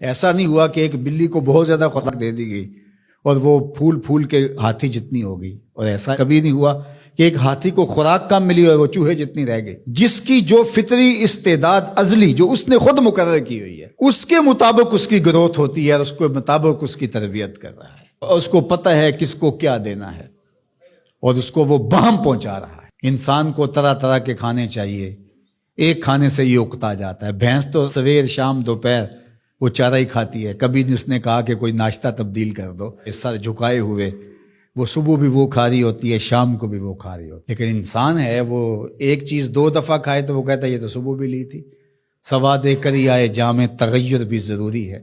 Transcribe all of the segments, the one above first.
ایسا نہیں ہوا کہ ایک بلی کو بہت زیادہ خوراک دے دی گئی اور وہ پھول پھول کے ہاتھی جتنی ہو گئی، اور ایسا کبھی نہیں ہوا کہ ایک ہاتھی کو خوراک کم ملی اور وہ چوہے جتنی رہ گئی۔ جس کی جو فطری استعداد ازلی جو اس نے خود مقرر کی ہوئی ہے، اس کے مطابق اس کی گروتھ ہوتی ہے اور اس کے مطابق اس کی تربیت کر رہا ہے، اور اس کو پتہ ہے کس کو کیا دینا ہے اور اس کو وہ بہم پہنچا رہا ہے۔ انسان کو طرح طرح کے کھانے چاہیے، ایک کھانے سے یہ اکتا جاتا ہے۔ بھینس تو سویر شام دوپہر وہ چارہ ہی کھاتی ہے، کبھی نہیں اس نے کہا کہ کوئی ناشتہ تبدیل کر دو۔ سر جھکائے ہوئے وہ صبح بھی وہ کھا رہی ہوتی ہے، شام کو بھی وہ کھا رہی ہوتی ہے، لیکن انسان ہے وہ ایک چیز 2 دفعہ کھائے تو وہ کہتا ہے یہ تو صبح بھی لی تھی۔ سواد کر ہی آئے جام تغیر بھی ضروری ہے،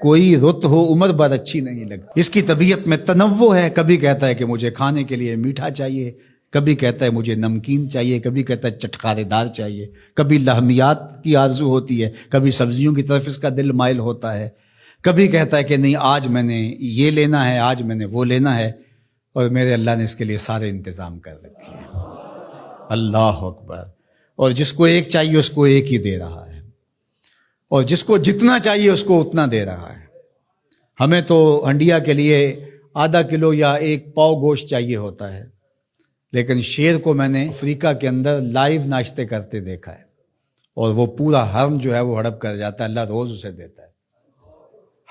کوئی رت ہو عمر بھر اچھی نہیں لگتی۔ اس کی طبیعت میں تنوع ہے، کبھی کہتا ہے کہ مجھے کھانے کے لیے میٹھا چاہیے، کبھی کہتا ہے مجھے نمکین چاہیے، کبھی کہتا ہے چٹخارے دار چاہیے، کبھی لحمیات کی آرزو ہوتی ہے، کبھی سبزیوں کی طرف اس کا دل مائل ہوتا ہے، کبھی کہتا ہے کہ نہیں آج میں نے یہ لینا ہے، آج میں نے وہ لینا ہے، اور میرے اللہ نے اس کے لیے سارے انتظام کر رکھے ہیں۔ اللہ اکبر۔ اور جس کو ایک چاہیے اس کو ایک ہی دے رہا ہے، اور جس کو جتنا چاہیے اس کو اتنا دے رہا ہے۔ ہمیں تو ہنڈیا کے لیے ½ کلو یا 1 پاؤ گوشت چاہیے ہوتا ہے، لیکن شیر کو میں نے افریقہ کے اندر لائیو ناشتے کرتے دیکھا ہے، اور وہ پورا ہرن جو ہے وہ ہڑپ کر جاتا ہے، اللہ روز اسے دیتا ہے۔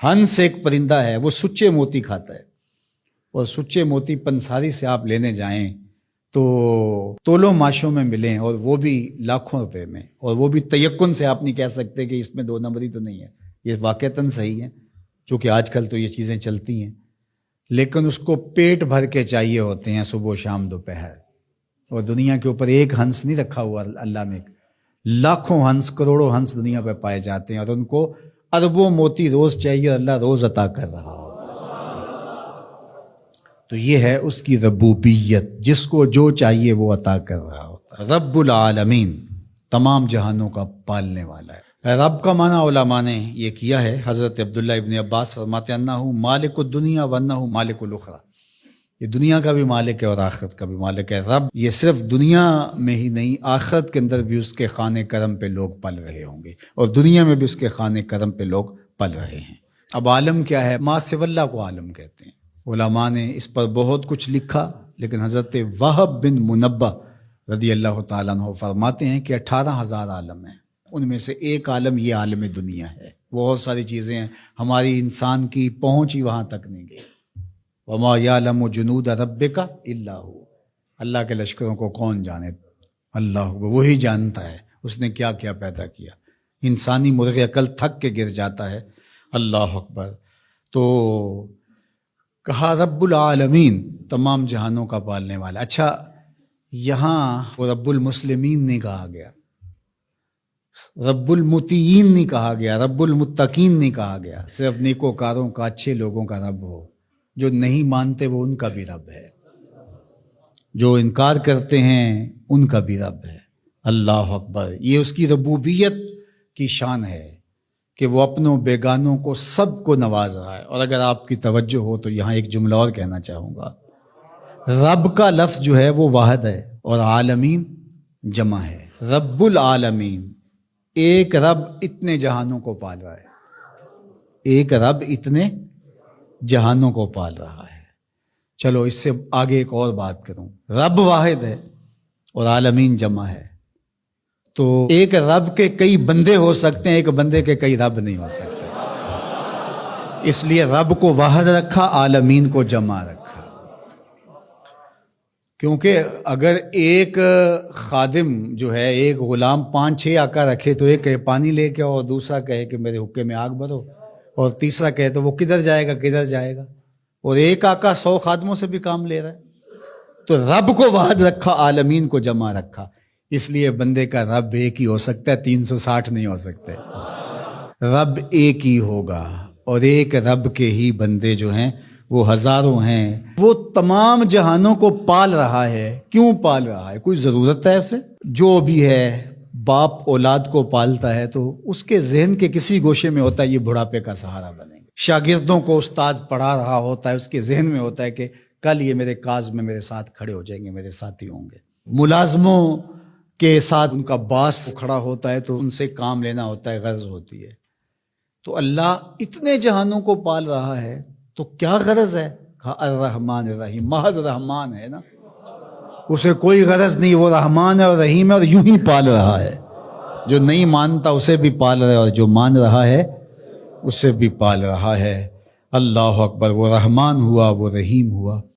ہنس ایک پرندہ ہے، وہ سچے موتی کھاتا ہے، اور سچے موتی پنساری سے آپ لینے جائیں تو تولوں ماشوں میں ملیں، اور وہ بھی لاکھوں روپے میں، اور وہ بھی تیقن سے آپ نہیں کہہ سکتے کہ اس میں 2 نمبری تو نہیں ہے، یہ واقعتاً صحیح ہے، چونکہ آج کل تو یہ چیزیں چلتی ہیں، لیکن اس کو پیٹ بھر کے چاہیے ہوتے ہیں صبح شام دوپہر۔ اور دنیا کے اوپر ایک ہنس نہیں رکھا ہوا اللہ نے، لاکھوں ہنس کروڑوں ہنس دنیا پہ پائے جاتے ہیں، اور ان کو اربوں موتی روز چاہیے، اللہ روز عطا کر رہا ہو۔ تو یہ ہے اس کی ربوبیت، جس کو جو چاہیے وہ عطا کر رہا ہوتا ہے۔ رب العالمین، تمام جہانوں کا پالنے والا ہے۔ رب کا معنی علماء نے یہ کیا ہے، حضرت عبداللہ ابن عباس فرماتے ہیں انہ مالک الدنیا وانہ مالک الاخرى، یہ دنیا کا بھی مالک ہے اور آخرت کا بھی مالک ہے۔ رب یہ صرف دنیا میں ہی نہیں، آخرت کے اندر بھی اس کے خانے کرم پہ لوگ پل رہے ہوں گے، اور دنیا میں بھی اس کے خانے کرم پہ لوگ پل رہے ہیں۔ اب عالم کیا ہے؟ ما سوی اللہ کو عالم کہتے ہیں۔ علماء نے اس پر بہت کچھ لکھا، لیکن حضرت وہب بن منبہ رضی اللہ تعالیٰ عنہ فرماتے ہیں کہ 18,000 عالم ہیں، ان میں سے ایک عالم یہ عالم دنیا ہے۔ بہت ساری چیزیں ہیں، ہماری انسان کی پہنچ ہی وہاں تک نہیں گئی۔ وما یعلم جنود ربک الا هو، اللہ کے لشکروں کو کون جانے؟ اللہ وہی جانتا ہے اس نے کیا کیا پیدا کیا۔ انسانی مرغ عقل تھک کے گر جاتا ہے۔ اللہ اکبر۔ تو کہا رب العالمین، تمام جہانوں کا پالنے والا۔ اچھا، یہاں رب المسلمین نہیں کہا گیا، رب المطیعین نہیں کہا گیا، رب المتقین نہیں کہا گیا، صرف نیکوکاروں کا، اچھے لوگوں کا رب ہو۔ جو نہیں مانتے وہ ان کا بھی رب ہے، جو انکار کرتے ہیں ان کا بھی رب ہے۔ اللہ اکبر۔ یہ اس کی ربوبیت کی شان ہے کہ وہ اپنوں بیگانوں کو سب کو نواز رہا ہے۔ اور اگر آپ کی توجہ ہو تو یہاں ایک جملہ اور کہنا چاہوں گا، رب کا لفظ جو ہے وہ واحد ہے اور عالمین جمع ہے۔ رب العالمین، ایک رب اتنے جہانوں کو پال رہا ہے، ایک رب اتنے جہانوں کو پال رہا ہے۔ چلو اس سے آگے ایک اور بات کروں، رب واحد ہے اور عالمین جمع ہے، تو ایک رب کے کئی بندے ہو سکتے ہیں، ایک بندے کے کئی رب نہیں ہو سکتے۔ اس لیے رب کو واحد رکھا، عالمین کو جمع رکھا، کیونکہ اگر ایک خادم جو ہے، ایک غلام 5-6 آقا رکھے تو ایک کہے پانی لے کے اور دوسرا کہے کہ میرے حقے میں آگ بھرو، اور تیسرا کہے تو وہ کدھر جائے گا کدھر جائے گا، اور ایک آقا 100 خادموں سے بھی کام لے رہا ہے۔ تو رب کو واحد رکھا، عالمین کو جمع رکھا، اس لیے بندے کا رب ایک ہی ہو سکتا ہے، 360 نہیں ہو سکتے۔ رب ایک ہی ہوگا، اور ایک رب کے ہی بندے جو ہیں وہ ہزاروں ہیں۔ وہ تمام جہانوں کو پال رہا ہے۔ کیوں پال رہا ہے؟ کوئی ضرورت ہے اسے؟ جو بھی ہے، باپ اولاد کو پالتا ہے تو اس کے ذہن کے کسی گوشے میں ہوتا ہے یہ بڑھاپے کا سہارا بنے گا۔ شاگردوں کو استاد پڑھا رہا ہوتا ہے، اس کے ذہن میں ہوتا ہے کہ کل یہ میرے کاز میں میرے ساتھ کھڑے ہو جائیں گے، میرے ساتھی ہوں گے۔ ملازموں کے ساتھ ان کا باس کھڑا ہوتا ہے تو ان سے کام لینا ہوتا ہے، غرض ہوتی ہے۔ تو اللہ اتنے جہانوں کو پال رہا ہے تو کیا غرض ہے؟ کہا الرحمن الرحیم، محض رحمان ہے نا، اسے کوئی غرض نہیں، وہ رحمان ہے اور رحیم ہے اور یوں ہی پال رہا ہے. جو نہیں مانتا اسے بھی پال رہا ہے اور جو مان رہا ہے اسے بھی پال رہا ہے. اللہ اکبر، وہ رحمان ہوا، وہ رحیم ہوا.